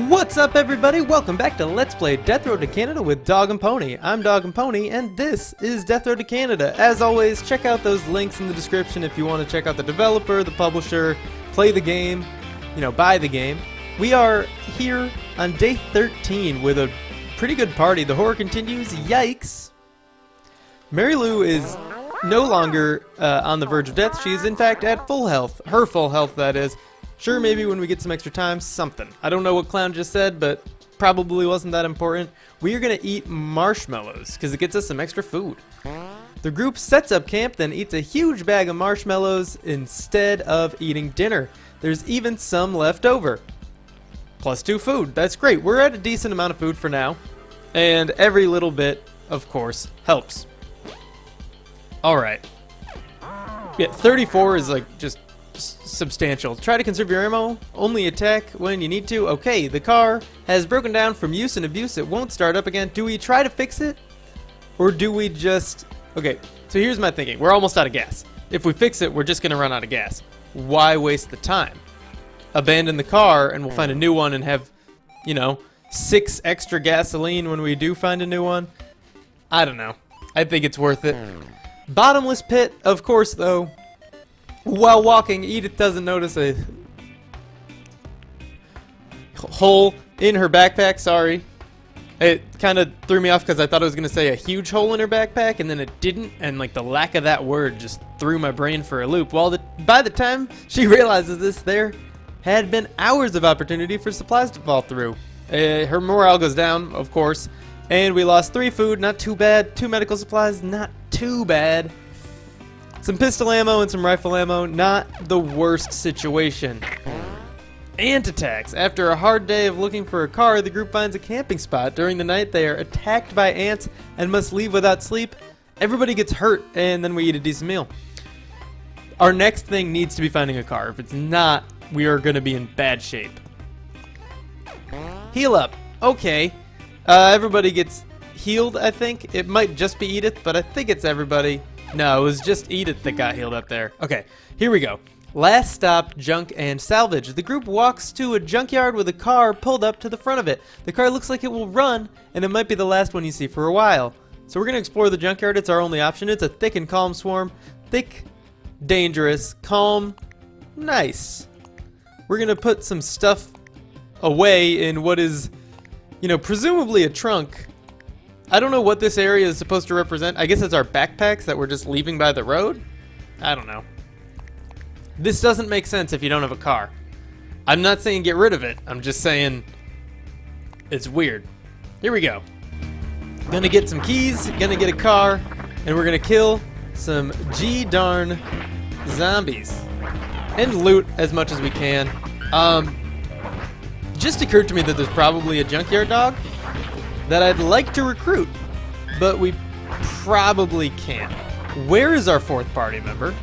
What's up, everybody? Welcome back to Let's Play Death Road to Canada with Dog and Pony. I'm Dog and Pony, and this is Death Road to Canada. As always, check out those links in the description if you want to check out the developer, the publisher, play the game, buy the game. We are here on day 13 with a pretty good party. The horror continues. Yikes! Mary Lou is no longer on the verge of death. She is, in fact, at full health. Her full health, that is. Sure, maybe when we get some extra time, something. I don't know what Clown just said, but probably wasn't that important. We are going to eat marshmallows, because it gets us some extra food. The group sets up camp, then eats a huge bag of marshmallows instead of eating dinner. There's even some left over. Plus 2 food. That's great. We're at a decent amount of food for now. And every little bit, of course, helps. Alright. Yeah, 34 is like just substantial. Try to conserve your ammo. Only attack when you need to. Okay, the car has broken down from use and abuse. It won't start up again. Do we try to fix it? Or do we just... Okay, so here's my thinking. We're almost out of gas. If we fix it, we're just going to run out of gas. Why waste the time? Abandon the car and we'll find a new one and have, 6 extra gasoline when we do find a new one. I don't know. I think it's worth it. Bottomless pit, of course, though. While walking, Edith doesn't notice a hole in her backpack. Sorry. It kind of threw me off because I thought I was going to say a huge hole in her backpack, and then it didn't, and like the lack of that word just threw my brain for a loop. Well, by the time she realizes this, there had been hours of opportunity for supplies to fall through. Her morale goes down, of course, and we lost 3 food, not too bad. 2 medical supplies, not too bad. Some pistol ammo and some rifle ammo, not the worst situation. Ant attacks. After a hard day of looking for a car, the group finds a camping spot. During the night, they are attacked by ants and must leave without sleep. Everybody gets hurt, and then we eat a decent meal. Our next thing needs to be finding a car. If it's not, we are going to be in bad shape. Heal up. Okay. Everybody gets healed, I think. It might just be Edith, but I think it's everybody. No, it was just Edith that got healed up there. Okay, here we go. Last stop, junk and salvage. The group walks to a junkyard with a car pulled up to the front of it. The car looks like it will run, and it might be the last one you see for a while. So we're going to explore the junkyard. It's our only option. It's a thick and calm swarm. Thick, dangerous, calm, nice. We're going to put some stuff away in what is, presumably a trunk. I don't know what this area is supposed to represent. I guess it's our backpacks that we're just leaving by the road? I don't know. This doesn't make sense if you don't have a car. I'm not saying get rid of it. I'm just saying it's weird. Here we go. Gonna get some keys, gonna get a car, and we're gonna kill some G-darn zombies. And loot as much as we can. Just occurred to me that there's probably a junkyard dog that I'd like to recruit, but we probably can't. Where is our 4th party member?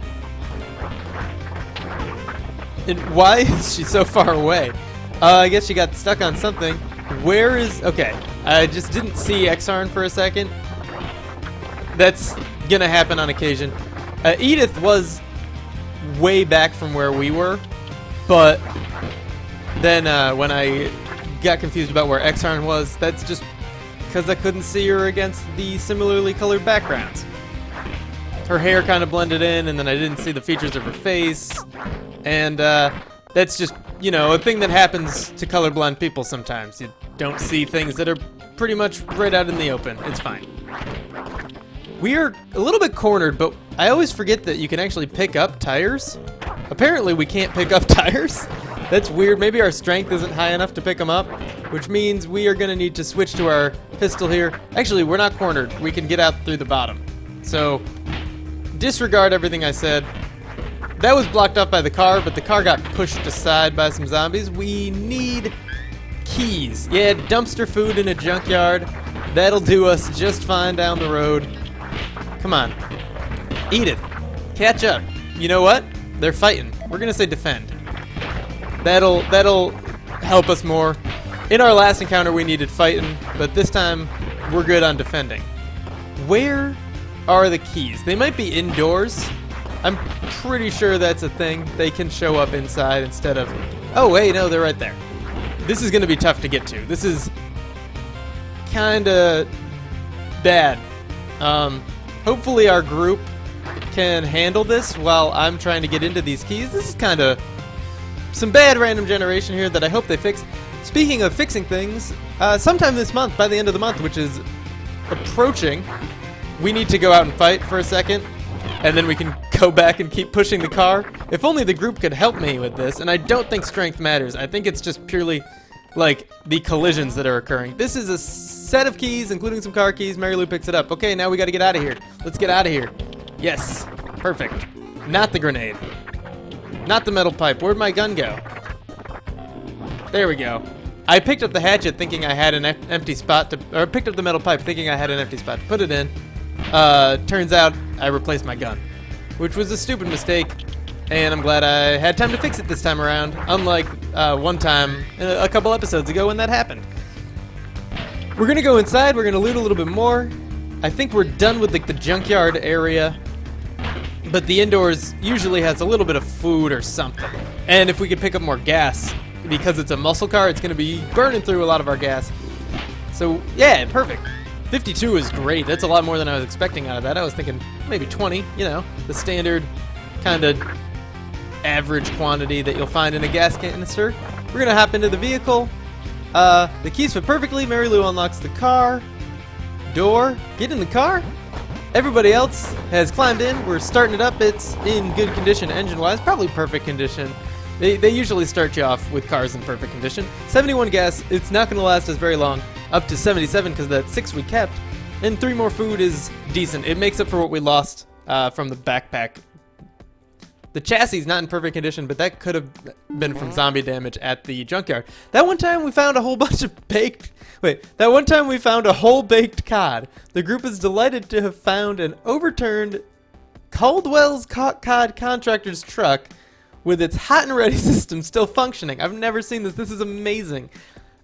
And why is she so far away? I guess she got stuck on something. Where is... Okay, I just didn't see Exarn for a second. That's gonna happen on occasion. Edith was way back from where we were, but then when I got confused about where Exarn was, that's just because I couldn't see her against the similarly colored backgrounds. Her hair kind of blended in, and then I didn't see the features of her face. And that's just, a thing that happens to colorblind people sometimes. You don't see things that are pretty much right out in the open. It's fine. We are a little bit cornered, but I always forget that you can actually pick up tires. Apparently we can't pick up tires. That's weird. Maybe our strength isn't high enough to pick them up, which means we are going to need to switch to our pistol here. Actually, we're not cornered. We can get out through the bottom. So, disregard everything I said. That was blocked up by the car, but the car got pushed aside by some zombies. We need keys. Yeah, dumpster food in a junkyard. That'll do us just fine down the road. Come on. Edith, catch up. You know what? They're fighting. We're going to say defend. That'll help us more. In our last encounter, we needed fighting, but this time, we're good on defending. Where are the keys? They might be indoors. I'm pretty sure that's a thing. They can show up inside instead of... Oh, wait, no, they're right there. this is going to be tough to get to. This is kind of bad. Hopefully our group can handle this while I'm trying to get into these keys. This is kind of some bad random generation here that I hope they fix. Speaking of fixing things, sometime this month, by the end of the month, which is approaching, we need to go out and fight for a second, and then we can go back and keep pushing the car. If only the group could help me with this, and I don't think strength matters. I think it's just purely like the collisions that are occurring. This is a set of keys, including some car keys. Mary Lou picks it up. Okay, now we got to get out of here. Let's get out of here. Yes, perfect. Not the grenade. Not the metal pipe. Where'd my gun go? There we go. I picked up the hatchet thinking I had an empty spot to, or picked up the metal pipe thinking I had an empty spot to put it in. Turns out I replaced my gun, which was a stupid mistake, and I'm glad I had time to fix it this time around, unlike one time a couple episodes ago when that happened. We're gonna go inside, we're gonna loot a little bit more. I think we're done with like the junkyard area, but the indoors usually has a little bit of food or something. And if we could pick up more gas, because it's a muscle car, it's gonna be burning through a lot of our gas. So yeah, perfect. 52 is great. That's a lot more than I was expecting out of that. I was thinking maybe 20, you know, the standard kind of average quantity that you'll find in a gas canister. We're gonna hop into the vehicle. The keys fit perfectly. Mary Lou unlocks the car door. Get in the car. Everybody else has climbed in. We're starting it up. It's in good condition engine-wise, probably perfect condition. They usually start you off with cars in perfect condition. 71 gas. It's not going to last us very long. Up to 77 because that 6 we kept. And 3 more food is decent. It makes up for what we lost from the backpack. The chassis is not in perfect condition, but that could have been from zombie damage at the junkyard. That one time we found a whole bunch of baked... That one time we found a whole baked cod. The group is delighted to have found an overturned Caldwell's Cod Contractor's truck with its hot and ready system still functioning. I've never seen this. This is amazing.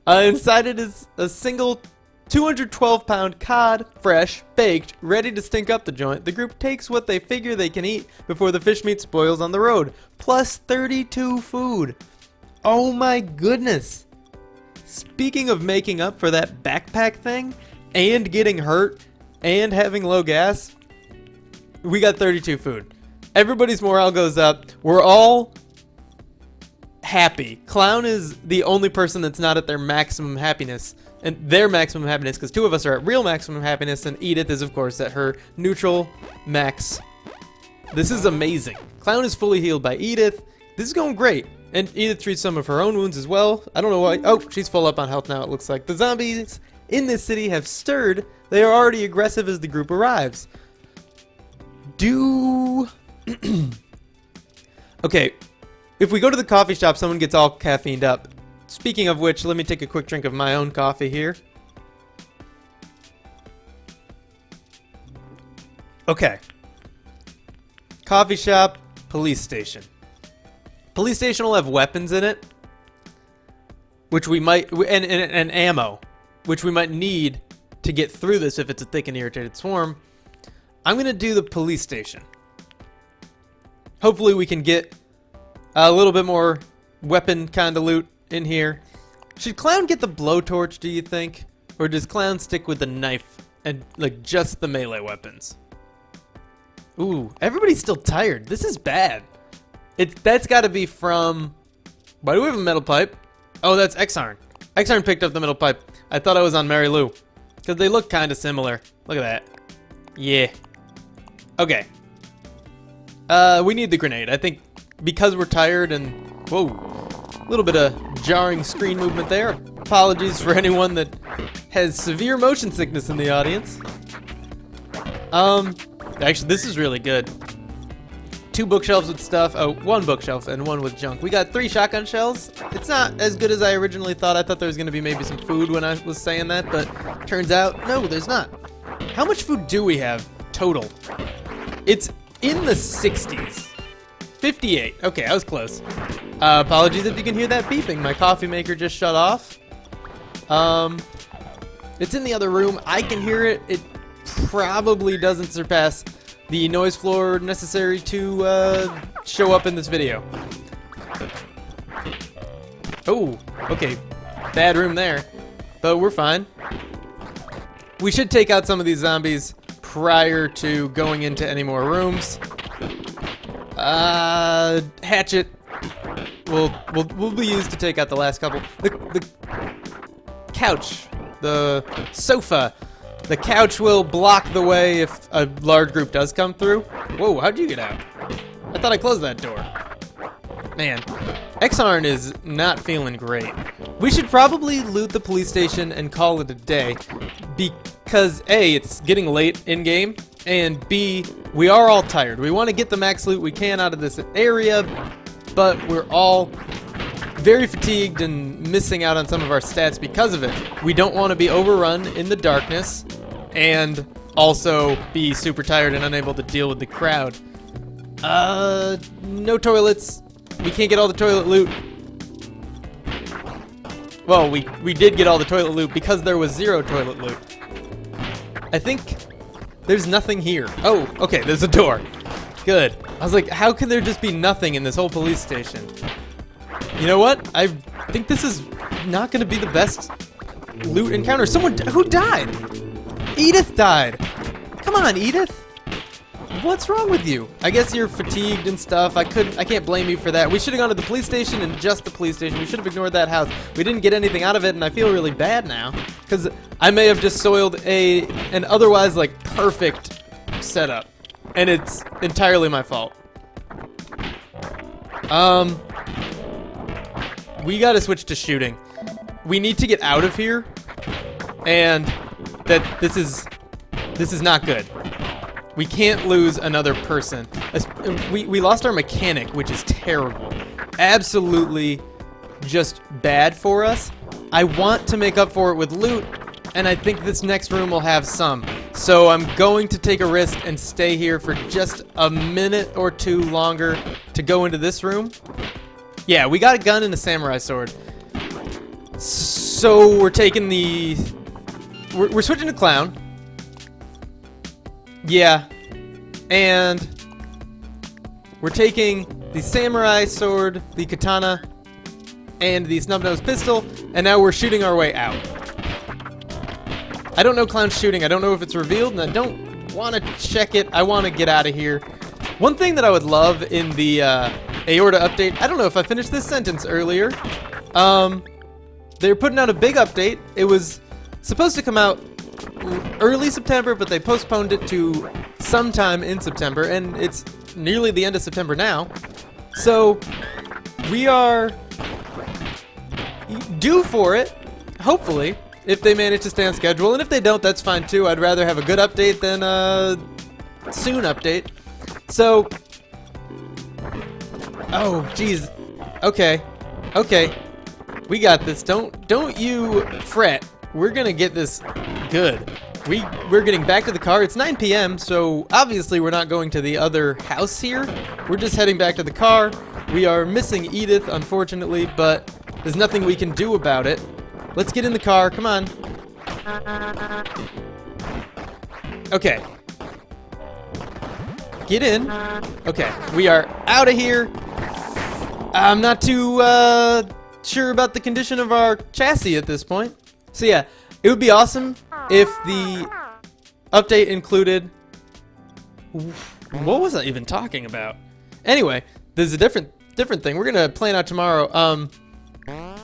Inside it is a single 212-pound cod, fresh, baked, ready to stink up the joint. The group takes what they figure they can eat before the fish meat spoils on the road. Plus 32 food. Oh my goodness. Speaking of making up for that backpack thing, and getting hurt, and having low gas, we got 32 food. Everybody's morale goes up. We're all happy. Clown is the only person that's not at their maximum happiness. And their maximum happiness, because 2 of us are at real maximum happiness, and Edith is, of course, at her neutral max. This is amazing. Clown is fully healed by Edith. This is going great. And Edith treats some of her own wounds as well. I don't know why. Oh, she's full up on health now, it looks like. The zombies in this city have stirred. They are already aggressive as the group arrives. Okay, if we go to the coffee shop, someone gets all caffeined up. Speaking of which, let me take a quick drink of my own coffee here. Okay. Coffee shop, police station. Police station will have weapons in it, which we might, and ammo, which we might need to get through this if it's a thick and irritated swarm. I'm going to do the police station. Hopefully we can get a little bit more weapon kind of loot in here. Should Clown get the blowtorch, do you think? Or does Clown stick with the knife and like just the melee weapons? Ooh, everybody's still tired. This is bad. That's got to be from... Why do we have a metal pipe? Oh, that's Exarn. Exarn picked up the metal pipe. I thought I was on Mary Lou. Because they look kind of similar. Look at that. Yeah. Okay. We need the grenade. I think because we're tired and... Whoa. A little bit of jarring screen movement there. Apologies for anyone that has severe motion sickness in the audience. Actually, this is really good. 2 bookshelves with stuff. Oh, 1 bookshelf and 1 with junk. We got 3 shotgun shells. It's not as good as I originally thought. I thought there was going to be maybe some food when I was saying that, but turns out, no, there's not. How much food do we have total? It's in the 60s. 58. Okay, I was close. Apologies if you can hear that beeping. My coffee maker just shut off. It's in the other room. I can hear it. It probably doesn't surpass the noise floor necessary to show up in this video. Oh, okay. bad room there. But we're fine. We should take out some of these zombies prior to going into any more rooms. Hatchet will be used to take out the last couple. The couch, the sofa, the couch will block the way if a large group does come through. Whoa, how'd you get out? I thought I closed that door. Man, Xarn is not feeling great. We should probably loot the police station and call it a day because A, it's getting late in game, and B, we are all tired. We want to get the max loot we can out of this area, but we're all very fatigued and missing out on some of our stats because of it. We don't want to be overrun in the darkness and also be super tired and unable to deal with the crowd. No toilets. We can't get all the toilet loot. Well, we did get all the toilet loot because there was 0 toilet loot. I think there's nothing here. Oh, okay, there's a door. Good. I was like, how can there just be nothing in this whole police station? You know what? I think this is not going to be the best loot encounter. Someone who died? Edith died. Come on, Edith. What's wrong with you? I guess you're fatigued and stuff. I can't blame you for that. We should have gone to the police station and just the police station. We should have ignored that house. We didn't get anything out of it, and I feel really bad now because I may have just soiled an otherwise like perfect setup, and it's entirely my fault. We gotta switch to shooting. We need to get out of here, and that this is not good. We can't lose another person. We lost our mechanic, which is terrible. Absolutely just bad for us. I want to make up for it with loot, and I think this next room will have some. So I'm going to take a risk and stay here for just a minute or two longer to go into this room. Yeah, we got a gun and a samurai sword. So we're taking the... We're switching to clown. Yeah, and we're taking the samurai sword, the katana, and the snub-nosed pistol, and now we're shooting our way out. I don't know clown's shooting. I don't know if it's revealed, and I don't want to check it. I want to get out of here. One thing that I would love in the aorta update, I don't know if I finished this sentence earlier. They're putting out a big update. It was supposed to come out early September, but they postponed it to sometime in September, and it's nearly the end of September now. So we are due for it, hopefully, if they manage to stay on schedule, and if they don't, that's fine too. I'd rather have a good update than a soon update. So, oh geez, okay, we got this. Don't you fret. We're gonna get this good. We're getting back to the car. It's 9 p.m., so obviously we're not going to the other house here. We're just heading back to the car. We are missing Edith, unfortunately, but there's nothing we can do about it. Let's get in the car. Come on. Okay. Get in. Okay, we are out of here. I'm not too sure about the condition of our chassis at this point. So yeah, it would be awesome if the update included... What was I even talking about? Anyway, there's a different thing. We're gonna plan out tomorrow.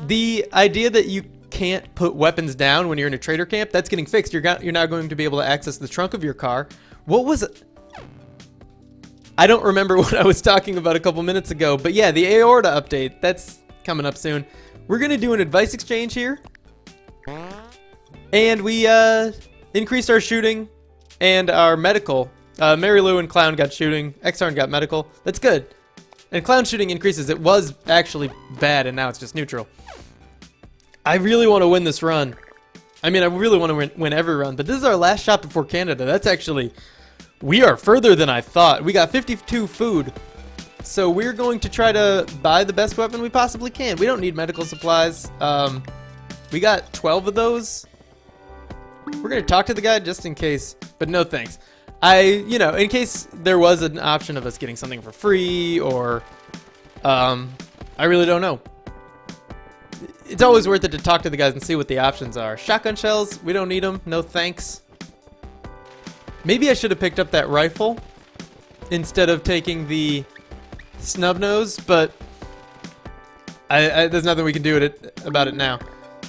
The idea that you can't put weapons down when you're in a trader camp, that's getting fixed. You're now going to be able to access the trunk of your car. What was it? I don't remember what I was talking about a couple minutes ago, but yeah, the aorta update, that's coming up soon. We're gonna do an advice exchange here. And we increased our shooting and our medical. Mary Lou and Clown got shooting. Xarn got medical. That's good. And Clown shooting increases. It was actually bad, and now it's just neutral. I really want to win this run. I mean, I really want to win every run, but this is our last shot before Canada. That's actually... We are further than I thought. We got 52 food. So we're going to try to buy the best weapon we possibly can. We don't need medical supplies. We got 12 of those. We're going to talk to the guy just in case, but no thanks. You know, in case there was an option of us getting something for free or, I really don't know. it's always worth it to talk to the guys and see what the options are. Shotgun shells, we don't need them. No thanks. Maybe I should have picked up that rifle instead of taking the snub nose, but there's nothing we can do about it now.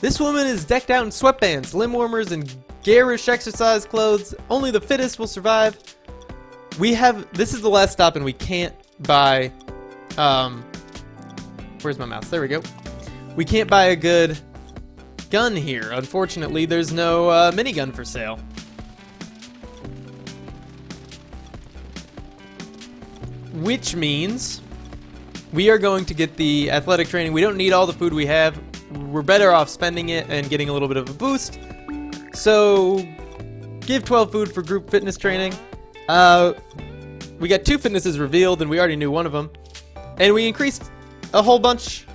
This woman is decked out in sweatbands, limb warmers, and garish exercise clothes. Only the fittest will survive. This is the last stop, and we can't buy, where's my mouse? There we go. We can't buy a good gun here. Unfortunately, there's no minigun for sale. Which means we are going to get the athletic training. We don't need all the food we have. We're better off spending it and getting a little bit of a boost. So, give 12 food for group fitness training. We got 2 fitnesses revealed, and we already knew one of them. And we increased a whole bunch,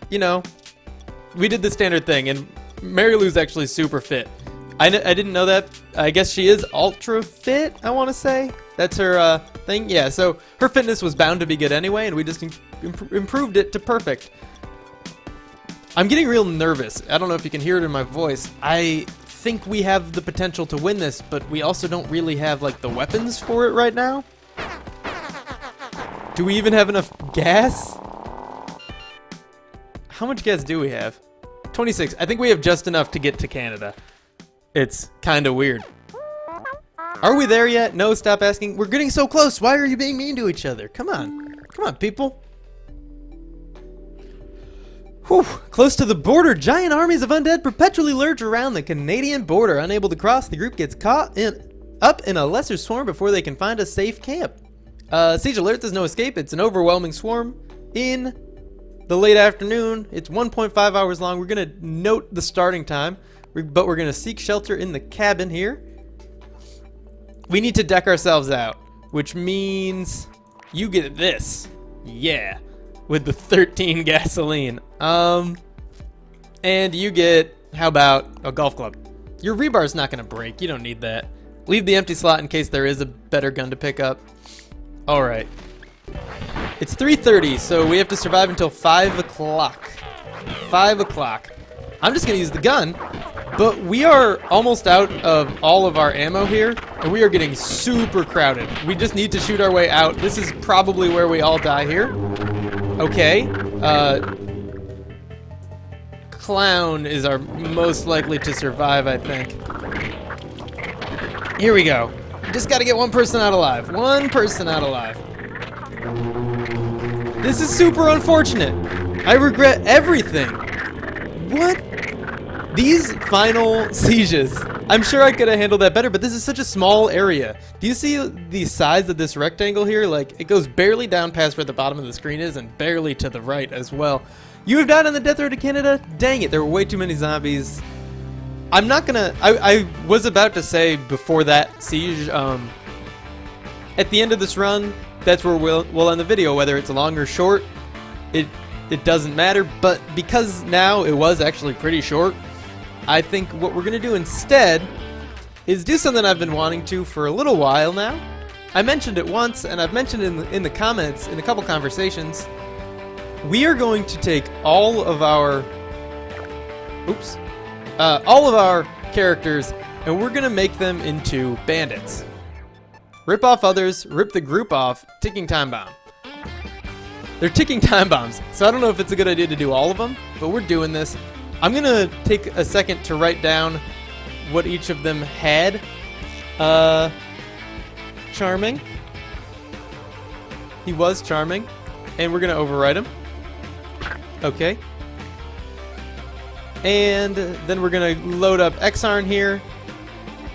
you know. We did the standard thing, and Mary Lou's actually super fit. I didn't know that. I guess she is ultra fit, I want to say. That's her thing. Yeah, so her fitness was bound to be good anyway, and we just improved it to perfect. I'm getting real nervous. I don't know if you can hear it in my voice. I think we have the potential to win this, but we also don't really have, like, the weapons for it right now. Do we even have enough gas? How much gas do we have? 26. I think we have just enough to get to Canada. It's kind of weird. Are we there yet? No, stop asking. We're getting so close. Why are you being mean to each other? Come on. Come on, people. Whew. Close to the border, giant armies of undead perpetually lurch around the Canadian border. Unable to cross, the group gets caught up in a lesser swarm before they can find a safe camp. Siege alert, there's no escape. It's an overwhelming swarm in the late afternoon. It's 1.5 hours long. We're going to note the starting time, but we're going to seek shelter in the cabin here. We need to deck ourselves out, which means you get this. Yeah, with the 13 gasoline. And you get, how about a golf club? Your rebar's not going to break. You don't need that. Leave the empty slot in case there is a better gun to pick up. All right. It's 3:30, so we have to survive until 5 o'clock. 5 o'clock. I'm just going to use the gun, but we are almost out of all of our ammo here, and we are getting super crowded. We just need to shoot our way out. This is probably where we all die here. Okay. Clown is our most likely to survive, I think. Here we go. Just got to get one person out alive. One person out alive. This is super unfortunate. I regret everything. What? These final sieges. I'm sure I could have handled that better, but this is such a small area. Do you see the size of this rectangle here? Like, it goes barely down past where the bottom of the screen is and barely to the right as well. You have died on the death road to Canada? Dang it, there were way too many zombies. I'm not gonna... I was about to say before that siege, at the end of this run, that's where we'll end the video. Whether it's long or short, it doesn't matter. But because now it was actually pretty short, I think what we're gonna do instead is do something I've been wanting to for a little while now. I mentioned it once, and I've mentioned it in the comments in a couple conversations. We are going to take all of our... Oops. All of our characters, and we're gonna make them into bandits. Rip off others, rip the group off, ticking time bomb. They're ticking time bombs, so I don't know if it's a good idea to do all of them, but we're doing this. I'm gonna take a second to write down what each of them had. Charming. He was charming, and we're gonna overwrite him. Okay. And then we're gonna load up Exarn here.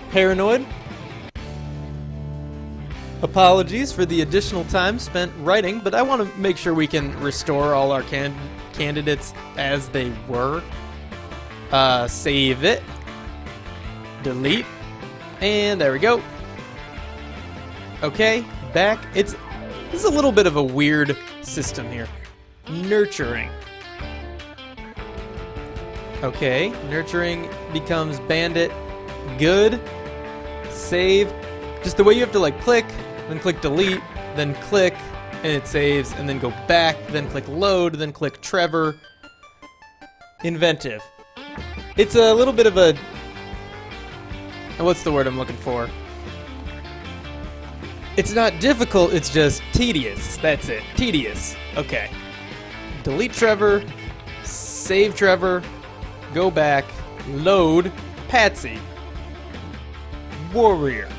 Paranoid. Apologies for the additional time spent writing, but I want to make sure we can restore all our candidates as they were. Save it. Delete. And there we go. Okay, back. This is a little bit of a weird system here. Nurturing. Okay, nurturing becomes bandit. Good. Save. Just the way you have to like click, then click delete, then click, and it saves, and then go back, then click load, then click Trevor. inventive. It's a little bit of a... What's the word I'm looking for? It's not difficult, it's just tedious. That's it. Tedious. Okay. Delete Trevor. Save Trevor. Go back. Load. Patsy. Warrior.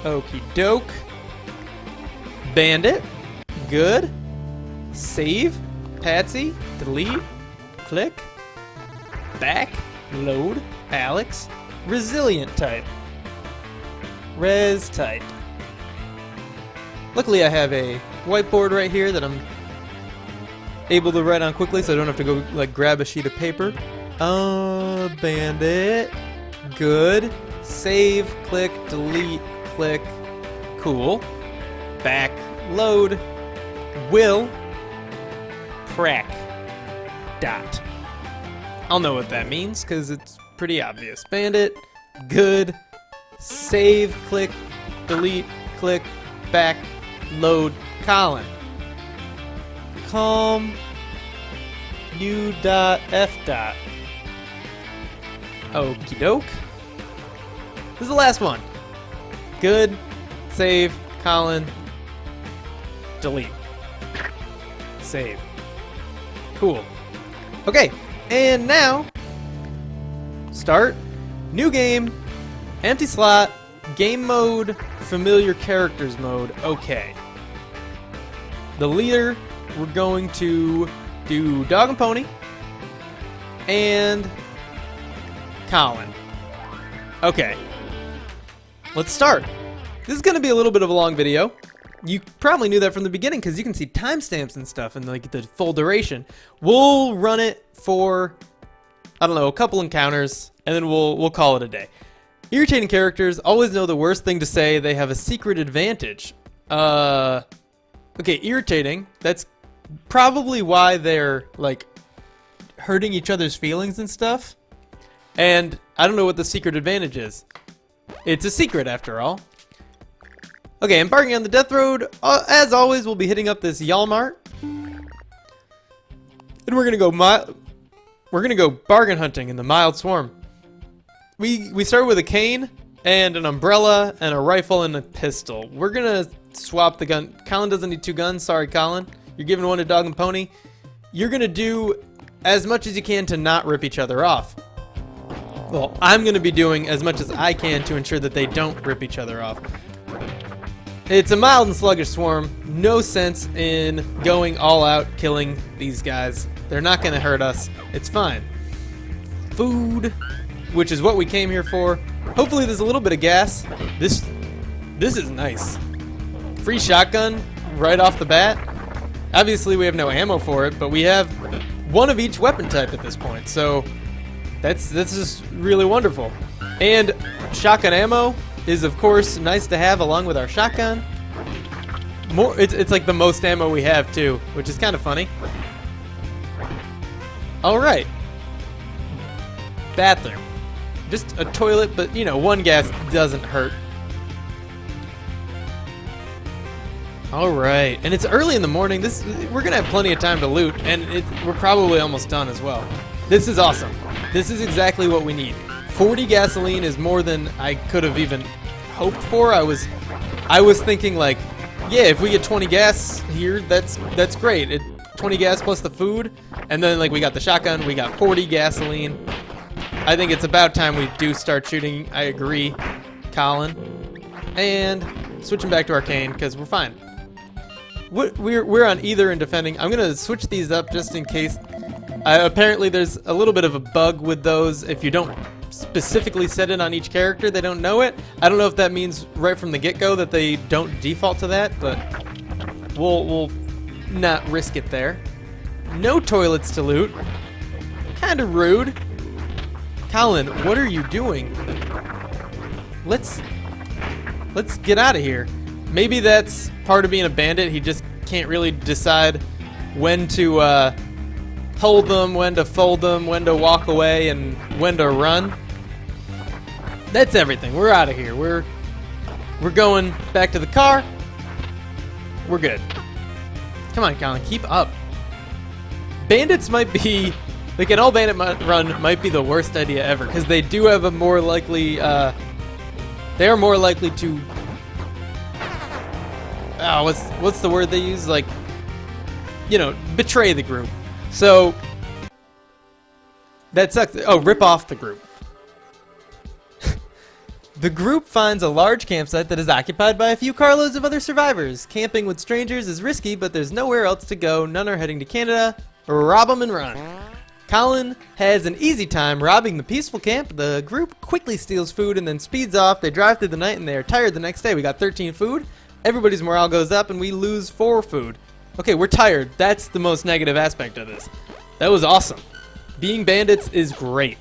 Okie doke. Bandit. Good. Save. Patsy. Delete. Click. Back. Load. Alex. Resilient type. Res type. Luckily I have a whiteboard right here that I'm able to write on quickly, so I don't have to go like grab a sheet of paper. Bandit. Good. Save. Click. Delete. Click. Cool. Back. Load. Will. Prac. Dot. I'll know what that means because it's pretty obvious. Bandit. Good. Save, click, delete, click, back, load, Colin. Com, U dot, F dot. Okie doke. This is the last one. Good, save, Colin, delete. Save. Cool. Okay, and now, start, new game. Empty slot, game mode, familiar characters mode, okay. The leader, we're going to do Dog and Pony and Colin. Okay, let's start. This is going to be a little bit of a long video. You probably knew that from the beginning because you can see timestamps and stuff and like the full duration. We'll run it for, I don't know, a couple encounters and then we'll call it a day. Irritating characters always know the worst thing to say. They have a secret advantage. Okay, irritating. That's probably why they're like hurting each other's feelings and stuff. And I don't know what the secret advantage is. It's a secret after all. Okay, embarking on the death road. As always, we'll be hitting up this Walmart. And we're gonna go bargain hunting in the mild swarm. We start with a cane and an umbrella and a rifle and a pistol. We're gonna swap the gun. Colin doesn't need two guns. Sorry, Colin. You're giving one to Dog and Pony. You're gonna do as much as you can to not rip each other off. Well, I'm gonna be doing as much as I can to ensure that they don't rip each other off. It's a mild and sluggish swarm. No sense in going all out killing these guys. They're not gonna hurt us. It's fine. Food, which is what we came here for. Hopefully there's a little bit of gas. This is nice. Free shotgun right off the bat. Obviously we have no ammo for it, but we have one of each weapon type at this point, so that's just really wonderful. And shotgun ammo is of course nice to have along with our shotgun. It's like the most ammo we have too, which is kind of funny. Alright. Bathroom. Just a toilet, but you know, one gas doesn't hurt. Alright, and it's early in the morning. We're gonna have plenty of time to loot, and we're probably almost done as well. This is awesome. This is exactly what we need. 40 gasoline is more than I could have even hoped for. I was thinking like, yeah, if we get 20 gas here, that's great. 20 gas plus the food, and then like we got the shotgun, we got 40 gasoline. I think it's about time we do start shooting. I agree, Colin. And switching back to arcane because we're fine. We're on either in defending. I'm gonna switch these up just in case. Apparently there's a little bit of a bug with those. If you don't specifically set it on each character, they don't know it. I don't know if that means right from the get-go that they don't default to that, but we'll not risk it there. No toilets to loot. Kind of rude. Colin, what are you doing? Let's get out of here. Maybe that's part of being a bandit. He just can't really decide when to hold them, when to fold them, when to walk away, and when to run. That's everything. We're out of here. We're going back to the car. We're good. Come on, Colin, keep up. bandits might be, like an all bandit run might be the worst idea ever, because they do have a more likely, they are more likely to, what's the word they use? Like, you know, betray the group. So, that sucks. Oh, rip off the group. The group finds a large campsite that is occupied by a few carloads of other survivors. Camping with strangers is risky, but there's nowhere else to go. None are heading to Canada. Rob 'em and run. Colin has an easy time robbing the peaceful camp. The group quickly steals food and then speeds off. They drive through the night and they are tired the next day. We got 13 food. Everybody's morale goes up and we lose 4 food. Okay, we're tired. That's the most negative aspect of this. That was awesome. Being bandits is great.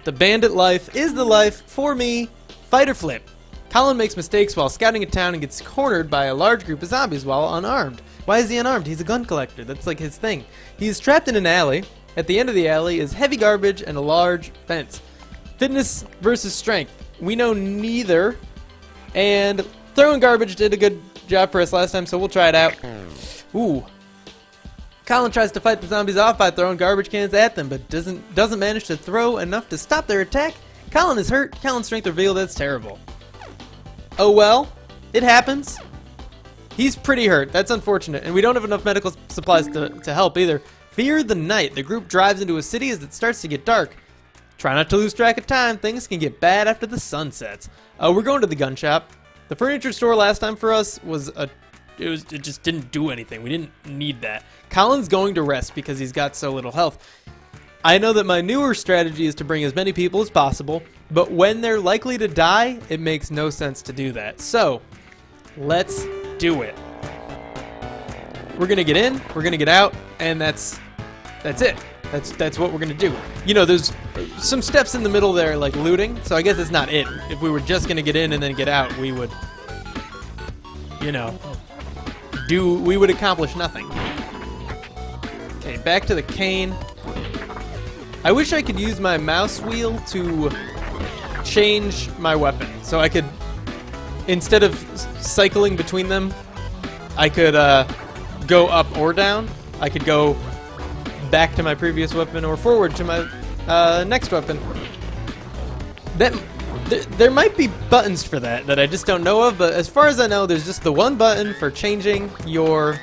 The bandit life is the life for me. Fight or flip. Colin makes mistakes while scouting a town and gets cornered by a large group of zombies while unarmed. Why is he unarmed? He's a gun collector. That's like his thing. He's trapped in an alley. At the end of the alley is heavy garbage and a large fence. Fitness versus strength. We know neither. And throwing garbage did a good job for us last time, so we'll try it out. Ooh. Colin tries to fight the zombies off by throwing garbage cans at them, but doesn't manage to throw enough to stop their attack. Colin is hurt. Colin's strength revealed. That's terrible. Oh well, it happens. He's pretty hurt. That's unfortunate, and we don't have enough medical supplies to help either. Fear the night. The group drives into a city as it starts to get dark. Try not to lose track of time. Things can get bad after the sun sets. We're going to the gun shop. The furniture store last time for us was it just didn't do anything. We didn't need that. Colin's going to rest because he's got so little health. I know that my newer strategy is to bring as many people as possible, but when they're likely to die, it makes no sense to do that. So, let's do it. We're gonna get in, we're gonna get out, and that's it. That's what we're gonna do. You know, there's some steps in the middle there, like looting, so I guess it's not it. If we were just gonna get in and then get out, we would, you know, we would accomplish nothing. Okay, back to the cane. I wish I could use my mouse wheel to change my weapon. So I could, instead of cycling between them, I could go up or down. I could go back to my previous weapon or forward to my next weapon. There might be buttons for that I just don't know of, but as far as I know, there's just the one button for changing your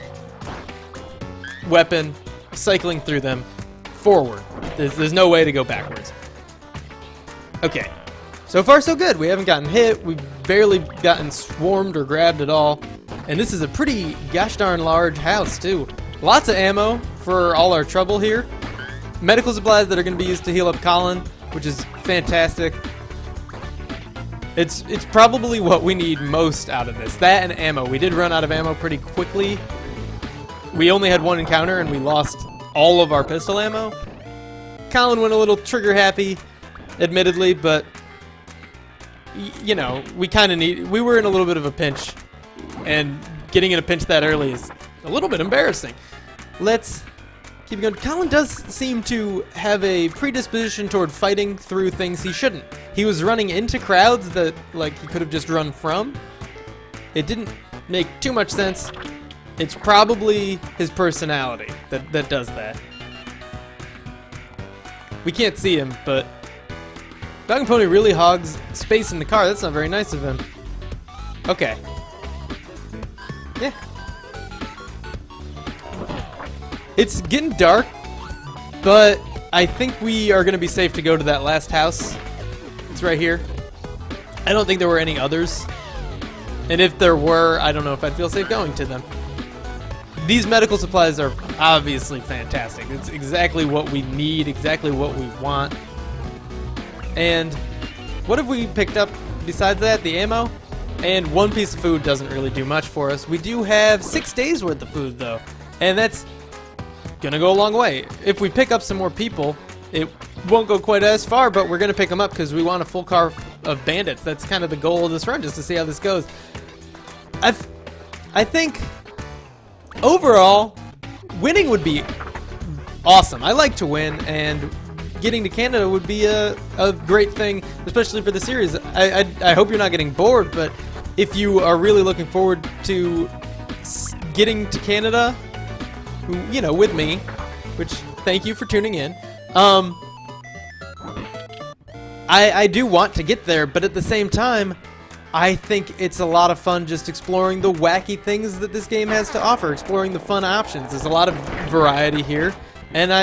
weapon, cycling through them, forward. There's no way to go backwards. Okay, so far so good. We haven't gotten hit, we've barely gotten swarmed or grabbed at all, and this is a pretty gosh darn large house too. Lots of ammo for all our trouble here. Medical supplies that are going to be used to heal up Colin, which is fantastic. It's probably what we need most out of this. That and ammo. We did run out of ammo pretty quickly. We only had one encounter and we lost all of our pistol ammo. Colin went a little trigger happy, admittedly, but you know, we were in a little bit of a pinch, and getting in a pinch that early is a little bit embarrassing. Let's keep going. Colin does seem to have a predisposition toward fighting through things he shouldn't. He was running into crowds that, like, he could have just run from. It didn't make too much sense. It's probably his personality that does that. We can't see him, but DogAndPony really hogs space in the car. That's not very nice of him. Okay. Yeah. It's getting dark, but I think we are going to be safe to go to that last house. It's right here. I don't think there were any others. And if there were, I don't know if I'd feel safe going to them. These medical supplies are obviously fantastic. It's exactly what we need, exactly what we want. And what have we picked up besides that? The ammo? And one piece of food doesn't really do much for us. We do have 6 days worth of food though. And that's gonna go a long way. If we pick up some more people, it won't go quite as far, but we're gonna pick them up because we want a full car of bandits. That's kind of the goal of this run, just to see how this goes. I think overall, winning would be awesome. I like to win, and getting to Canada would be a great thing, especially for the series. I hope you're not getting bored, but if you are really looking forward to getting to Canada, you know, with me, which thank you for tuning in. I do want to get there, but at the same time, I think it's a lot of fun just exploring the wacky things that this game has to offer, exploring the fun options. There's a lot of variety here, and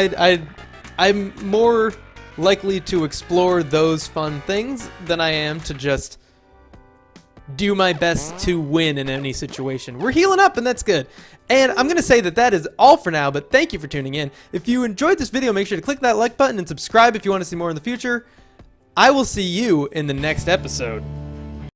I'm more likely to explore those fun things than I am to just do my best to win in any situation. We're healing up, and that's good. And I'm going to say that is all for now, but thank you for tuning in. If you enjoyed this video, make sure to click that like button and subscribe if you want to see more in the future. I will see you in the next episode.